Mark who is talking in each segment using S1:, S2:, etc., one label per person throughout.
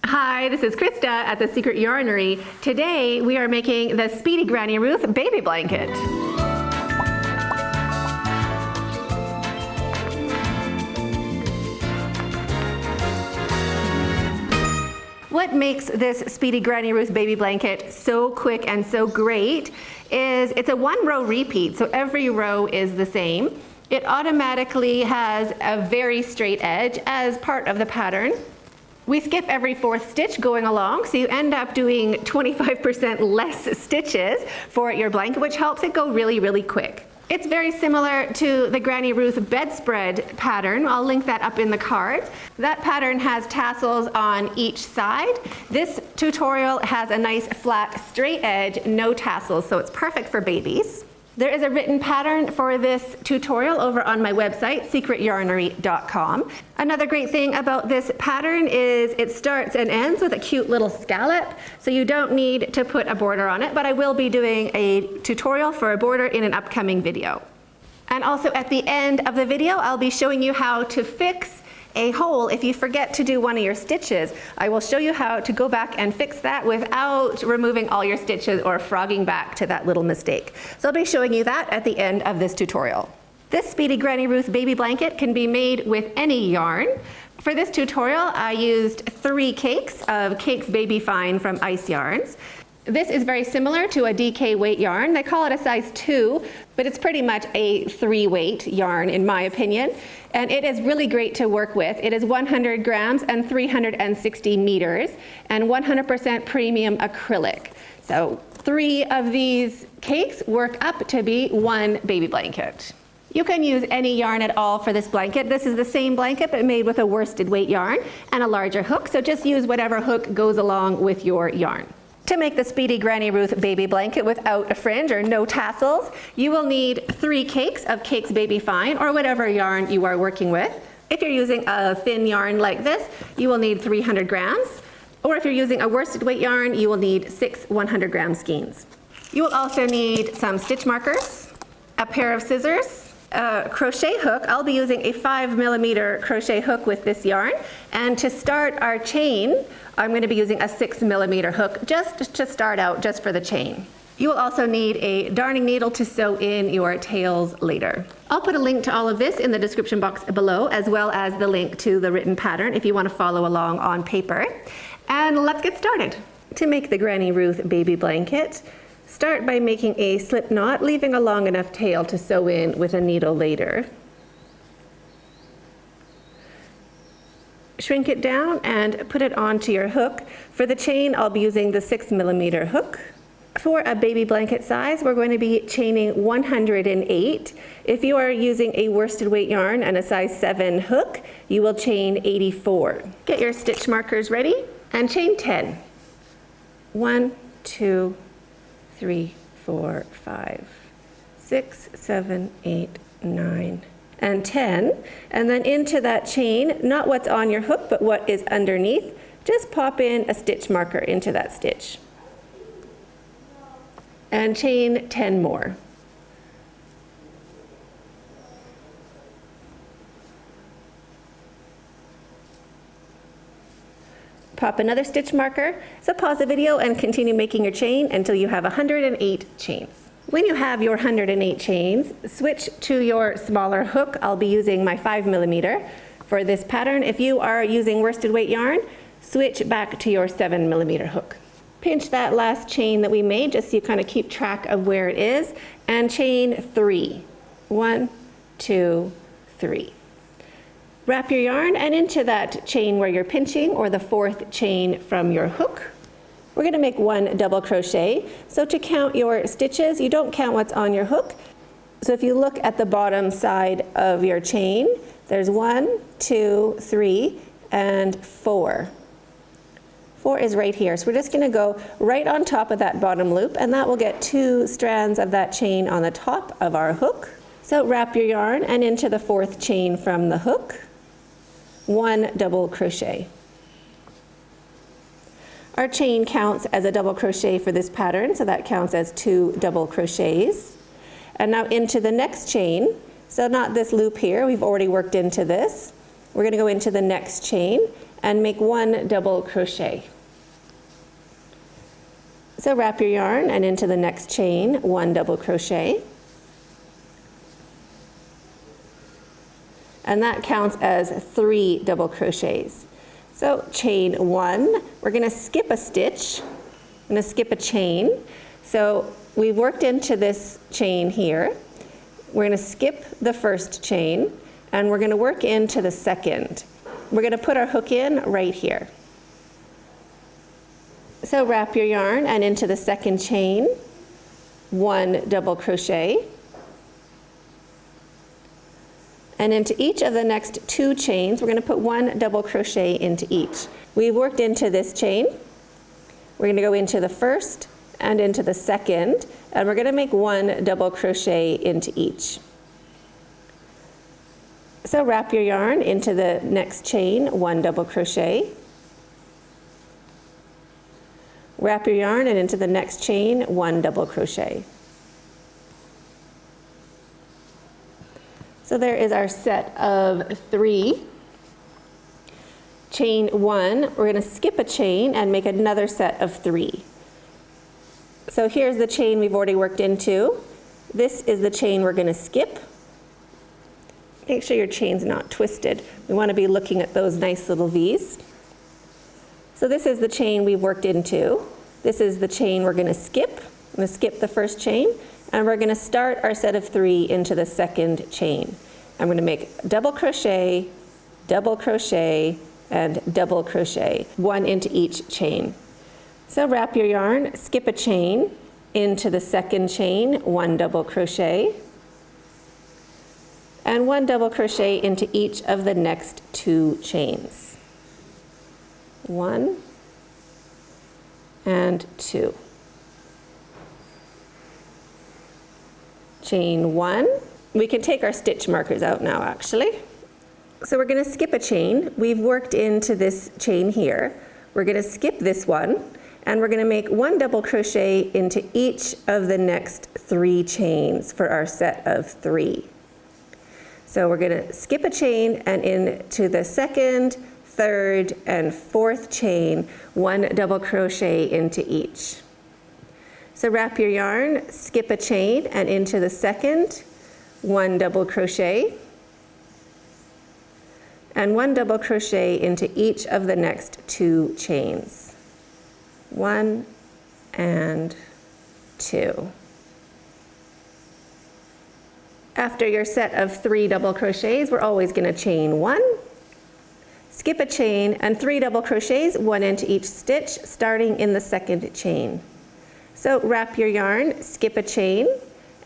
S1: Hi, this is Krista at the Secret Yarnery. Today we are making the Speedy Granny Ruth baby blanket. What makes this Speedy Granny Ruth baby blanket so quick and so great is it's a 1-row repeat, so every row is the same. It automatically has a very straight edge as part of the pattern. We skip every 4th stitch going along, so you end up doing 25% less stitches for your blanket, which helps it go really, really quick. It's very similar to the Granny Ruth bedspread pattern. I'll link that up in the cards. That pattern has tassels on each side. This tutorial has a nice flat straight edge, no tassels, so it's perfect for babies. There is a written pattern for this tutorial over on my website, secretyarnery.com. Another great thing about this pattern is it starts and ends with a cute little scallop, so you don't need to put a border on it, but I will be doing a tutorial for a border in an upcoming video. And also at the end of the video, I'll be showing you how to fix a hole if you forget to do one of your stitches. I will show you how to go back and fix that without removing all your stitches or frogging back to that little mistake. So I'll be showing you that at the end of this tutorial. This Speedy Granny Ruth baby blanket can be made with any yarn. For this tutorial, I used 3 cakes of Cakes Baby Fine from Ice Yarns. This is very similar to a DK weight yarn. They call it a size 2, but it's pretty much a 3 weight yarn in my opinion. And it is really great to work with. It is 100 grams and 360 meters and 100% premium acrylic. So 3 of these cakes work up to be 1 baby blanket. You can use any yarn at all for this blanket. This is the same blanket but made with a worsted weight yarn and a larger hook. So just use whatever hook goes along with your yarn. To make the Speedy Granny Ruth baby blanket without a fringe or no tassels, you will need 3 cakes of Cakes Baby Fine or whatever yarn you are working with. If you're using a thin yarn like this, you will need 300 grams. Or if you're using a worsted weight yarn, you will need 6 100-gram skeins. You will also need some stitch markers, a pair of scissors, a crochet hook. I'll be using a 5mm crochet hook with this yarn. And to start our chain, I'm going to be using a 6mm hook just to start out, just for the chain. You will also need a darning needle to sew in your tails later. I'll put a link to all of this in the description box below, as well as the link to the written pattern if you want to follow along on paper. And let's get started. To make the Granny Ruth baby blanket, start by making a slip knot, leaving a long enough tail to sew in with a needle later. Shrink it down and put it onto your hook. For the chain, I'll be using the 6mm hook. For a baby blanket size, we're going to be chaining 108. If you are using a worsted weight yarn and a size 7 hook, you will chain 84. Get your stitch markers ready and chain 10. 1, 2, 3, 4, 5, 6, 7, 8, 9, and 10, and then into that chain, not what's on your hook, but what is underneath, just pop in a stitch marker into that stitch. And chain 10 more. Pop another stitch marker, so pause the video and continue making your chain until you have 108 chains. When you have your 108 chains, switch to your smaller hook. I'll be using my 5mm for this pattern. If you are using worsted weight yarn, switch back to your 7mm hook. Pinch that last chain that we made just so you kind of keep track of where it is, and chain 3. 1, 2, 3. Wrap your yarn and into that chain where you're pinching, or the 4th chain from your hook. We're going to make 1 double crochet. So to count your stitches, you don't count what's on your hook. So if you look at the bottom side of your chain, there's 1, 2, 3, and 4. 4 is right here. So we're just going to go right on top of that bottom loop, and that will get 2 strands of that chain on the top of our hook. So wrap your yarn and into the 4th chain from the hook, 1 double crochet. Our chain counts as a double crochet for this pattern, so that counts as 2 double crochets. And now into the next chain, so not this loop here, we've already worked into this. We're going to go into the next chain and make 1 double crochet. So wrap your yarn and into the next chain, 1 double crochet. And that counts as 3 double crochets. So chain 1, we're going to skip a stitch. I'm going to skip a chain. So we've worked into this chain here. We're going to skip the first chain and we're going to work into the second. We're going to put our hook in right here. So wrap your yarn and into the second chain, 1 double crochet. And into each of the next 2 chains, we're going to put 1 double crochet into each. We've worked into this chain. We're going to go into the first and into the second, and we're going to make 1 double crochet into each. So wrap your yarn into the next chain, 1 double crochet. Wrap your yarn and into the next chain, 1 double crochet. So there is our set of 3. Chain 1, we're going to skip a chain and make another set of 3. So here's the chain we've already worked into. This is the chain we're going to skip. Make sure your chain's not twisted. We want to be looking at those nice little V's. So this is the chain we've worked into. This is the chain we're going to skip. I'm going to skip the first chain, and we're going to start our set of 3 into the second chain. I'm going to make double crochet, and double crochet, 1 into each chain. So wrap your yarn, skip a chain into the second chain, 1 double crochet, and 1 double crochet into each of the next 2 chains. 1 and 2. Chain 1. We can take our stitch markers out now actually. So we're going to skip a chain. We've worked into this chain here. We're going to skip this one and we're going to make 1 double crochet into each of the next 3 chains for our set of 3. So we're going to skip a chain and into the second, third, and fourth chain, 1 double crochet into each. So wrap your yarn, skip a chain, and into the second, 1 double crochet, and 1 double crochet into each of the next 2 chains. 1 and 2. After your set of 3 double crochets, we're always going to chain 1, skip a chain, and 3 double crochets, 1 into each stitch, starting in the second chain. So wrap your yarn, skip a chain,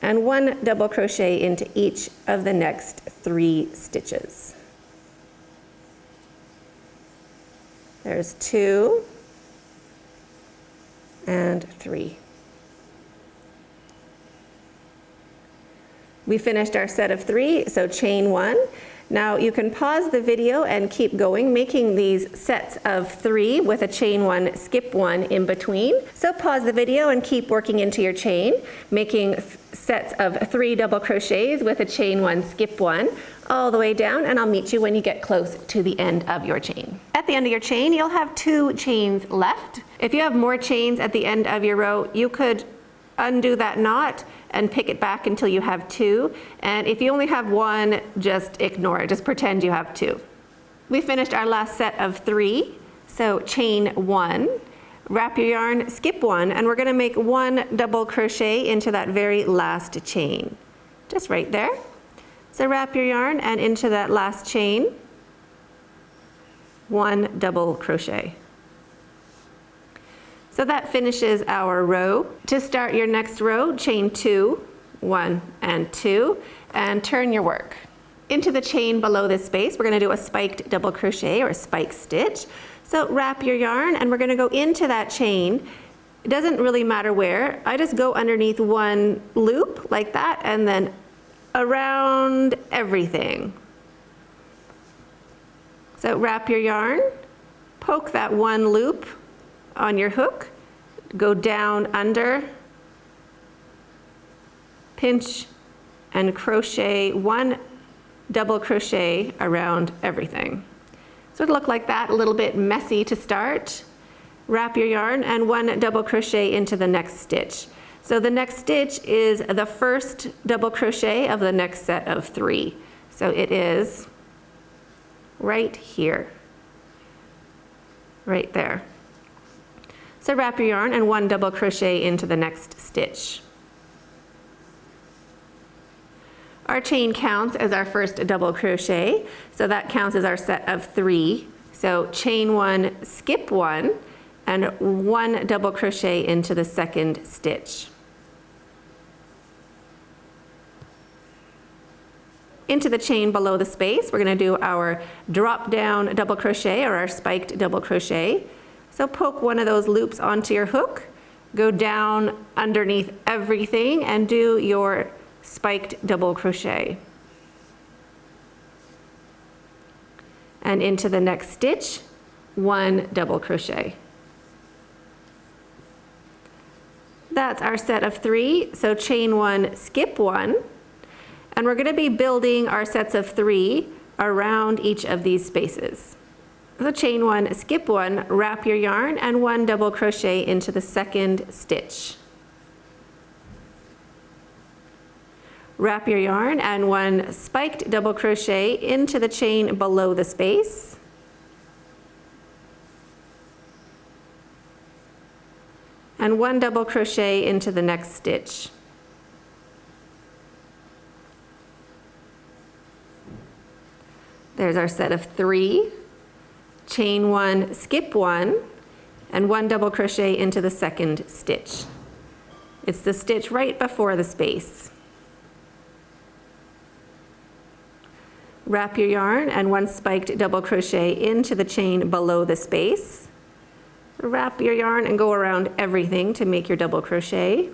S1: and 1 double crochet into each of the next 3 stitches. There's 2 and 3. We finished our set of 3, so chain 1. Now you can pause the video and keep going, making these sets of 3 with a chain 1, skip 1 in between. So pause the video and keep working into your chain, making sets of 3 double crochets with a chain 1, skip 1, all the way down, and I'll meet you when you get close to the end of your chain. At the end of your chain, you'll have 2 chains left. If you have more chains at the end of your row, you could undo that knot and pick it back until you have 2. And if you only have 1, just ignore it. Just pretend you have 2. We finished our last set of 3. So chain 1, wrap your yarn, skip 1, and we're going to make 1 double crochet into that very last chain. Just right there. So wrap your yarn and into that last chain, 1 double crochet. So that finishes our row. To start your next row, chain 2, 1 and 2, and turn your work. Into the chain below this space, we're going to do a spiked double crochet or a spike stitch. So wrap your yarn and we're going to go into that chain. It doesn't really matter where. I just go underneath 1 loop like that and then around everything. So wrap your yarn, poke that 1 loop on your hook, go down under, pinch, and crochet 1 double crochet around everything. So it'll look like that, a little bit messy to start. Wrap your yarn and 1 double crochet into the next stitch. So the next stitch is the first double crochet of the next set of 3. So it is right here, right there. So wrap your yarn and 1 double crochet into the next stitch. Our chain counts as our first double crochet, so that counts as our set of 3. So chain 1, skip 1, and 1 double crochet into the second stitch. Into the chain below the space, we're going to do our drop down double crochet or our spiked double crochet. So poke one of those loops onto your hook, go down underneath everything and do your spiked double crochet. And into the next stitch, 1 double crochet. That's our set of 3, so chain 1, skip 1, and we're going to be building our sets of 3 around each of these spaces. So chain 1, skip 1, wrap your yarn and 1 double crochet into the second stitch. Wrap your yarn and 1 spiked double crochet into the chain below the space. And 1 double crochet into the next stitch. There's our set of 3. Chain 1, skip 1, and 1 double crochet into the second stitch. It's the stitch right before the space. Wrap your yarn and 1 spiked double crochet into the chain below the space. Wrap your yarn and go around everything to make your double crochet.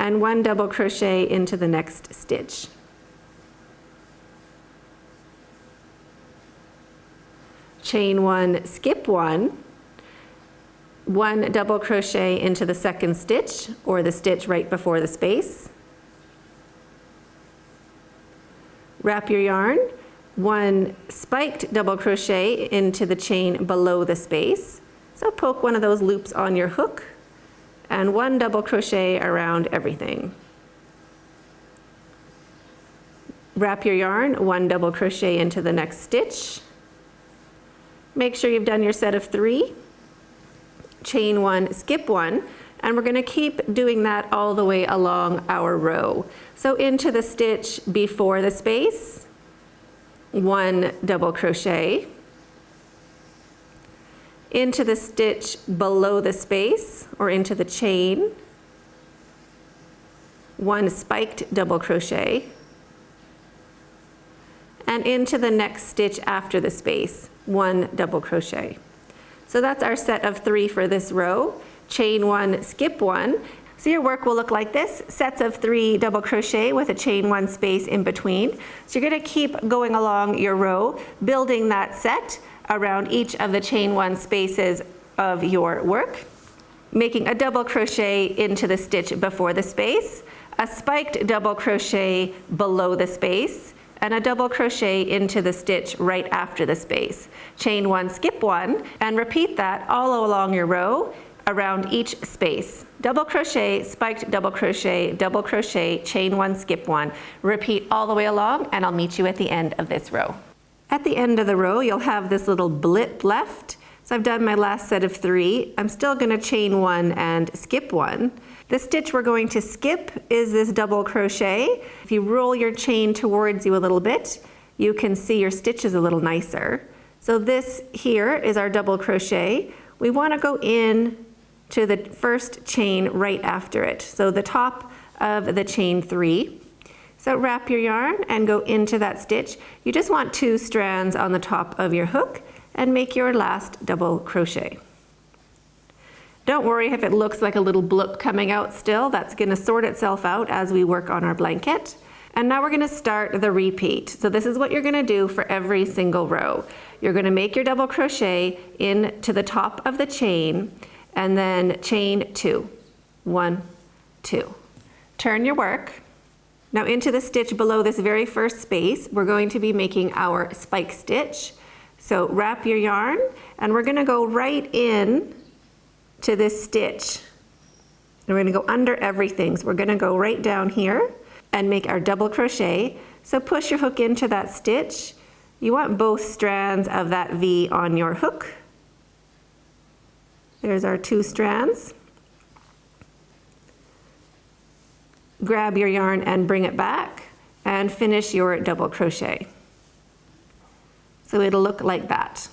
S1: And 1 double crochet into the next stitch. Chain 1, skip 1, 1 double crochet into the second stitch or the stitch right before the space. Wrap your yarn, 1 spiked double crochet into the chain below the space. So poke one of those loops on your hook and 1 double crochet around everything. Wrap your yarn, 1 double crochet into the next stitch. Make sure you've done your set of 3. Chain 1, skip 1, and we're going to keep doing that all the way along our row. So into the stitch before the space, 1 double crochet. Into the stitch below the space or into the chain, 1 spiked double crochet. And into the next stitch after the space, 1 double crochet. So that's our set of 3 for this row. Chain 1, skip 1. So your work will look like this, sets of 3 double crochet with a chain 1 space in between. So you're going to keep going along your row, building that set around each of the chain 1 spaces of your work, making a double crochet into the stitch before the space, a spiked double crochet below the space, and a double crochet into the stitch right after the space. Chain 1, skip 1, and repeat that all along your row around each space. Double crochet, spiked double crochet, chain 1, skip 1. Repeat all the way along, and I'll meet you at the end of this row. At the end of the row, you'll have this little blip left. So I've done my last set of 3. I'm still going to chain 1 and skip 1. The stitch we're going to skip is this double crochet. If you roll your chain towards you a little bit, you can see your stitch is a little nicer. So this here is our double crochet. We want to go in to the first chain right after it. So the top of the chain 3. So wrap your yarn and go into that stitch. You just want 2 strands on the top of your hook and make your last double crochet. Don't worry if it looks like a little blip coming out still. That's going to sort itself out as we work on our blanket. And now we're going to start the repeat. So this is what you're going to do for every single row. You're going to make your double crochet into the top of the chain and then chain 2. 1, 2. Turn your work. Now into the stitch below this very first space, we're going to be making our spike stitch. So wrap your yarn, and we're gonna go right in to this stitch. And we're gonna go under everything. So we're gonna go right down here and make our double crochet. So push your hook into that stitch. You want both strands of that V on your hook. There's our 2 strands. Grab your yarn and bring it back and finish your double crochet. So it'll look like that.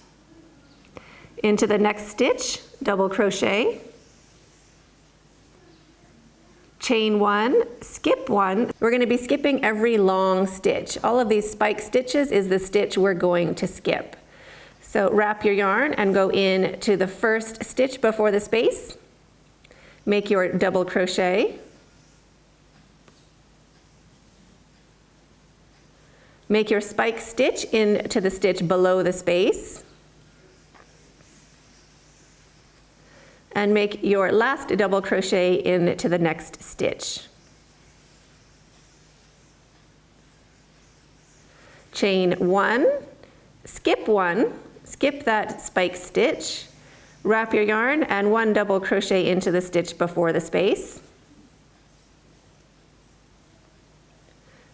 S1: Into the next stitch, double crochet, chain 1, skip 1. We're going to be skipping every long stitch. All of these spike stitches is the stitch we're going to skip. So wrap your yarn and go in to the first stitch before the space. Make your double crochet. Make your spike stitch into the stitch below the space. And make your last double crochet into the next stitch. Chain 1, skip 1, skip that spike stitch, wrap your yarn and 1 double crochet into the stitch before the space.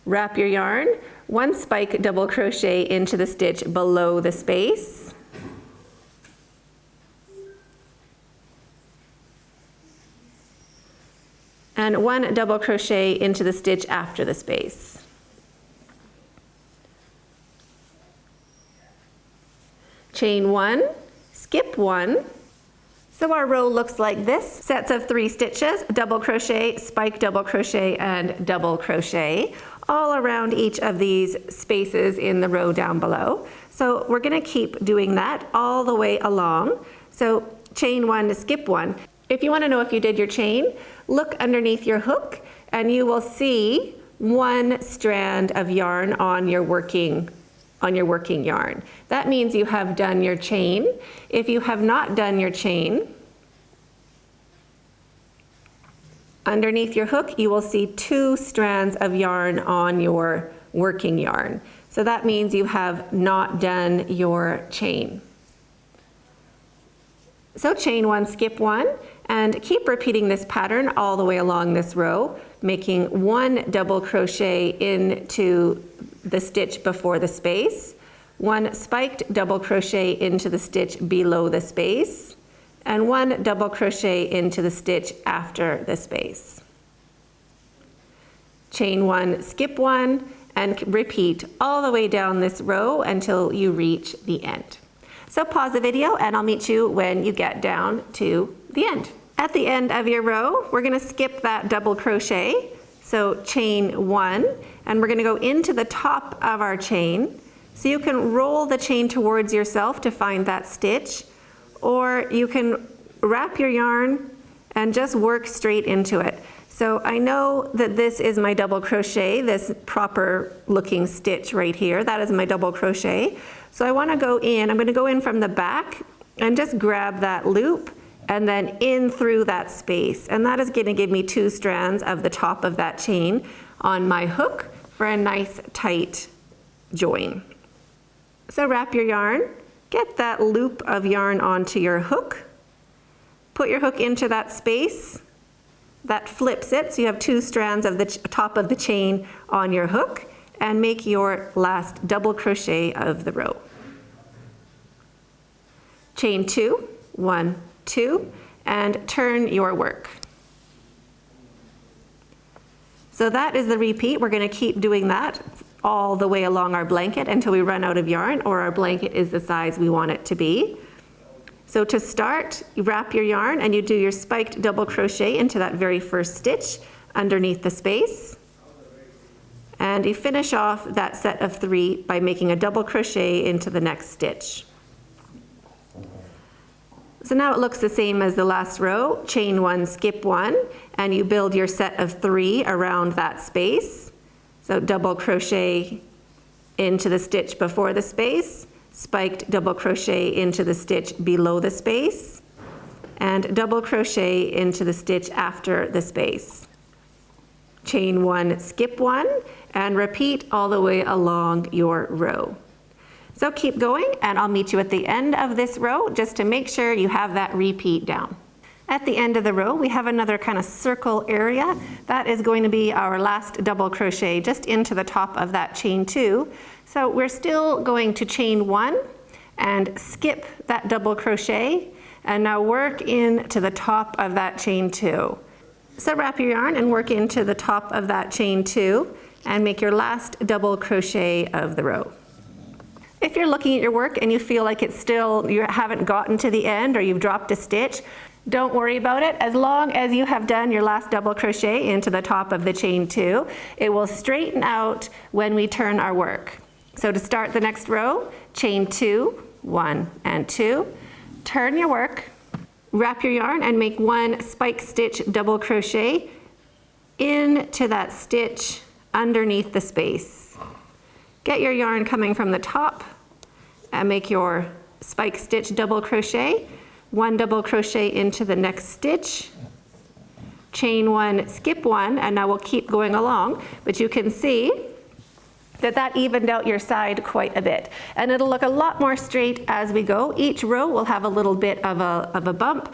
S1: Wrap your yarn, 1 spike double crochet into the stitch below the space. And 1 double crochet into the stitch after the space. Chain 1, skip 1. So our row looks like this. Sets of 3 stitches, double crochet, spike double crochet, and double crochet all around each of these spaces in the row down below. So we're going to keep doing that all the way along. So chain 1 to skip 1. If you want to know if you did your chain, look underneath your hook and you will see 1 strand of yarn on your working yarn. That means you have done your chain. If you have not done your chain, underneath your hook you will see 2 strands of yarn on your working yarn. So that means you have not done your chain. So chain 1, skip 1, and keep repeating this pattern all the way along this row, making 1 double crochet into the stitch before the space, 1 spiked double crochet into the stitch below the space, and 1 double crochet into the stitch after the space. Chain 1, skip 1, and repeat all the way down this row until you reach the end. So pause the video and I'll meet you when you get down to the end. At the end of your row, we're going to skip that double crochet. So chain 1, and we're going to go into the top of our chain. So you can roll the chain towards yourself to find that stitch, or you can wrap your yarn and just work straight into it. So I know that this is my double crochet, this proper looking stitch right here. That is my double crochet. So I want to go in, I'm going to go in from the back and just grab that loop and then in through that space. And that is going to give me 2 strands of the top of that chain on my hook for a nice tight join. So wrap your yarn, get that loop of yarn onto your hook, put your hook into that space, that flips it, so you have 2 strands of the top of the chain on your hook, and make your last double crochet of the row. Chain 2, 1, 2, and turn your work. So that is the repeat. We're going to keep doing that all the way along our blanket until we run out of yarn or our blanket is the size we want it to be. So to start, you wrap your yarn and you do your spiked double crochet into that very first stitch underneath the space. And you finish off that set of 3 by making a double crochet into the next stitch. So now it looks the same as the last row. Chain 1, skip 1, and you build your set of 3 around that space. So double crochet into the stitch before the space, spiked double crochet into the stitch below the space, and double crochet into the stitch after the space. Chain 1, skip 1, and repeat all the way along your row. So keep going, and I'll meet you at the end of this row just to make sure you have that repeat down. At the end of the row, we have another kind of circle area. That is going to be our last double crochet just into the top of that chain 2. So we're still going to chain 1 and skip that double crochet, and now work into the top of that chain 2. So wrap your yarn and work into the top of that chain 2 and make your last double crochet of the row. If you're looking at your work and you feel like it's still, you haven't gotten to the end or you've dropped a stitch, don't worry about it. As long as you have done your last double crochet into the top of the chain 2, it will straighten out when we turn our work. So to start the next row, chain 2, 1 and 2, turn your work, wrap your yarn and make 1 spike stitch double crochet into that stitch underneath the space. Get your yarn coming from the top and make your spike stitch double crochet, 1 double crochet into the next stitch, chain 1, skip 1, and now we'll keep going along, but you can see that evened out your side quite a bit. And it'll look a lot more straight as we go. Each row will have a little bit of a bump,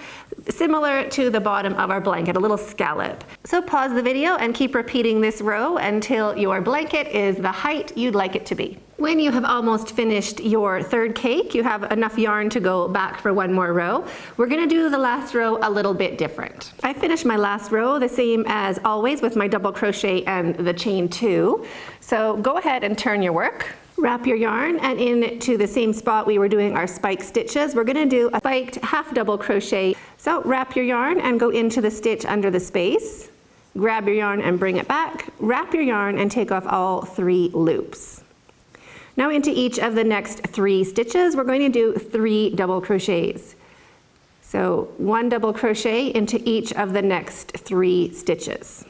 S1: similar to the bottom of our blanket, a little scallop. So pause the video and keep repeating this row until your blanket is the height you'd like it to be. When you have almost finished your third cake, you have enough yarn to go back for 1 more row. We're gonna do the last row a little bit different. I finished my last row the same as always with my double crochet and the chain 2. So go ahead and turn your work. Wrap your yarn and into the same spot we were doing our spike stitches, we're gonna do a spiked half double crochet. So wrap your yarn and go into the stitch under the space. Grab your yarn and bring it back. Wrap your yarn and take off all 3 loops. Now into each of the next 3 stitches, we're going to do 3 double crochets. So 1 double crochet into each of the next 3 stitches.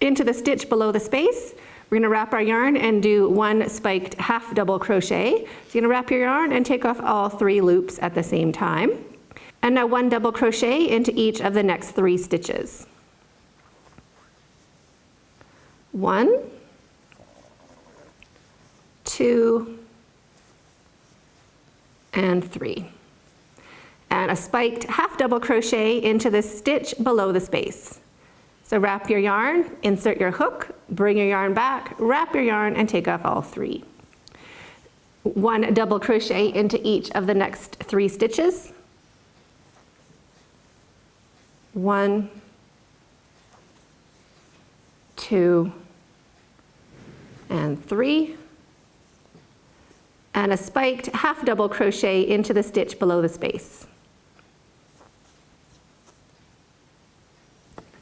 S1: Into the stitch below the space, we're going to wrap our yarn and do 1 spiked half double crochet. So you're going to wrap your yarn and take off all 3 loops at the same time. And now 1 double crochet into each of the next 3 stitches. 1, 2, and 3. And a spiked half double crochet into the stitch below the space. So wrap your yarn, insert your hook, bring your yarn back, wrap your yarn, and take off all 3. 1 double crochet into each of the next 3 stitches. 1, 2, and 3, and a spiked half double crochet into the stitch below the space.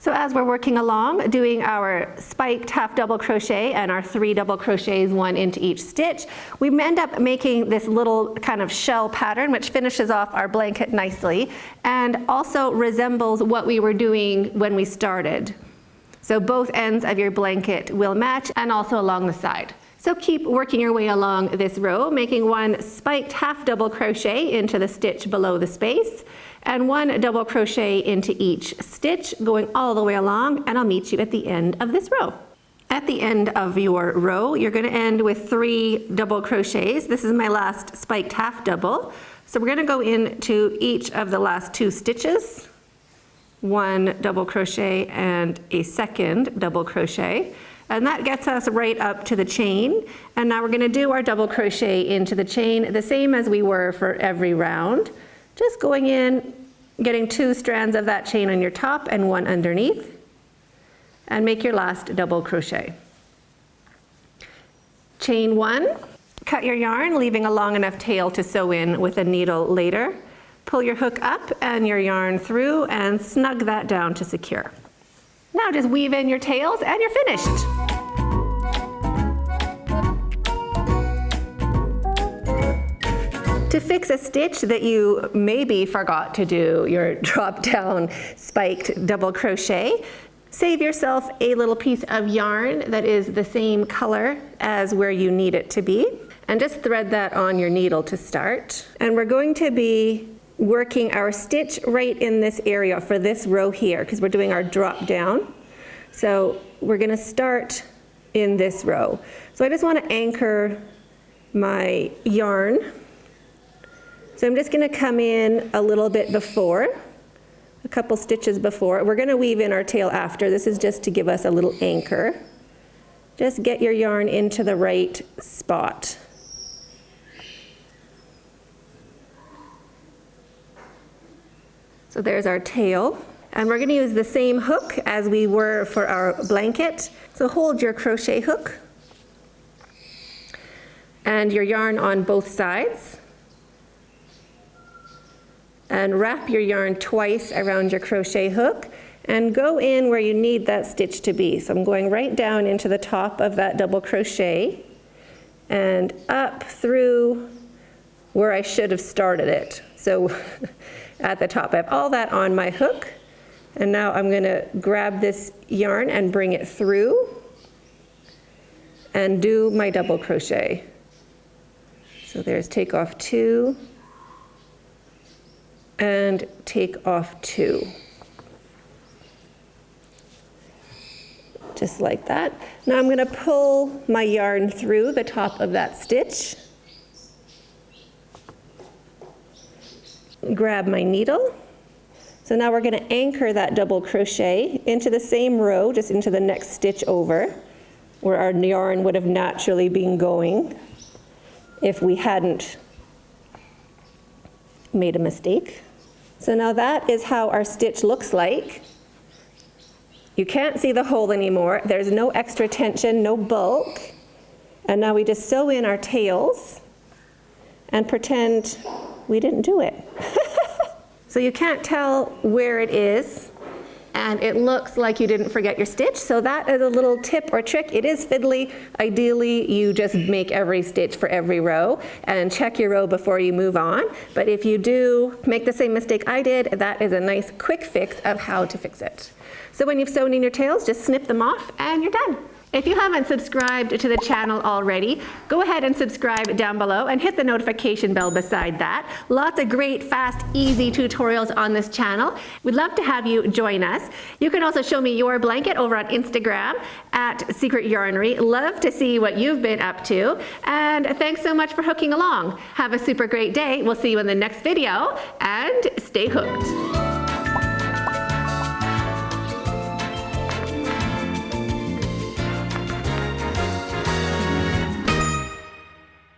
S1: So as we're working along, doing our spiked half double crochet and our 3 double crochets, 1 into each stitch, we end up making this little kind of shell pattern which finishes off our blanket nicely and also resembles what we were doing when we started. So both ends of your blanket will match, and also along the side. So keep working your way along this row, making 1 spiked half double crochet into the stitch below the space, and 1 double crochet into each stitch, going all the way along, and I'll meet you at the end of this row. At the end of your row, you're going to end with 3 double crochets. This is my last spiked half double. So we're going to go into each of the last 2 stitches, 1 double crochet and a 2nd double crochet. And that gets us right up to the chain. And now we're going to do our double crochet into the chain, the same as we were for every round. Just going in, getting 2 strands of that chain on your top and 1 underneath, and make your last double crochet. Chain 1, cut your yarn, leaving a long enough tail to sew in with a needle later. Pull your hook up and your yarn through and snug that down to secure. Now just weave in your tails and you're finished. To fix a stitch that you maybe forgot to do your drop down spiked double crochet, save yourself a little piece of yarn that is the same color as where you need it to be, and just thread that on your needle to start. And we're going to be working our stitch right in this area for this row here, because we're doing our drop down. So we're going to start in this row. So I just want to anchor my yarn. So I'm just going to come in a little bit before, a couple stitches before. We're going to weave in our tail after. This is just to give us a little anchor. Just get your yarn into the right spot. So there's our tail. And we're going to use the same hook as we were for our blanket. So hold your crochet hook and your yarn on both sides. And wrap your yarn twice around your crochet hook and go in where you need that stitch to be. So I'm going right down into the top of that double crochet and up through where I should have started it. So at the top, I have all that on my hook. And now I'm going to grab this yarn and bring it through and do my double crochet. So there's take off 2 and take off 2. Just like that. Now I'm going to pull my yarn through the top of that stitch. Grab my needle. So now we're going to anchor that double crochet into the same row, just into the next stitch over, where our yarn would have naturally been going if we hadn't made a mistake. So now that is how our stitch looks like. You can't see the hole anymore. There's no extra tension, no bulk. And now we just sew in our tails and pretend we didn't do it. So you can't tell where it is, and it looks like you didn't forget your stitch. So that is a little tip or trick. It is fiddly. Ideally, you just make every stitch for every row and check your row before you move on. But if you do make the same mistake I did, that is a nice quick fix of how to fix it. So when you've sewn in your tails, just snip them off and you're done. If you haven't subscribed to the channel already, go ahead and subscribe down below and hit the notification bell beside that. Lots of great, fast, easy tutorials on this channel. We'd love to have you join us. You can also show me your blanket over on Instagram at Secret Yarnery. Love to see what you've been up to. And thanks so much for hooking along. Have a super great day. We'll see you in the next video and stay hooked.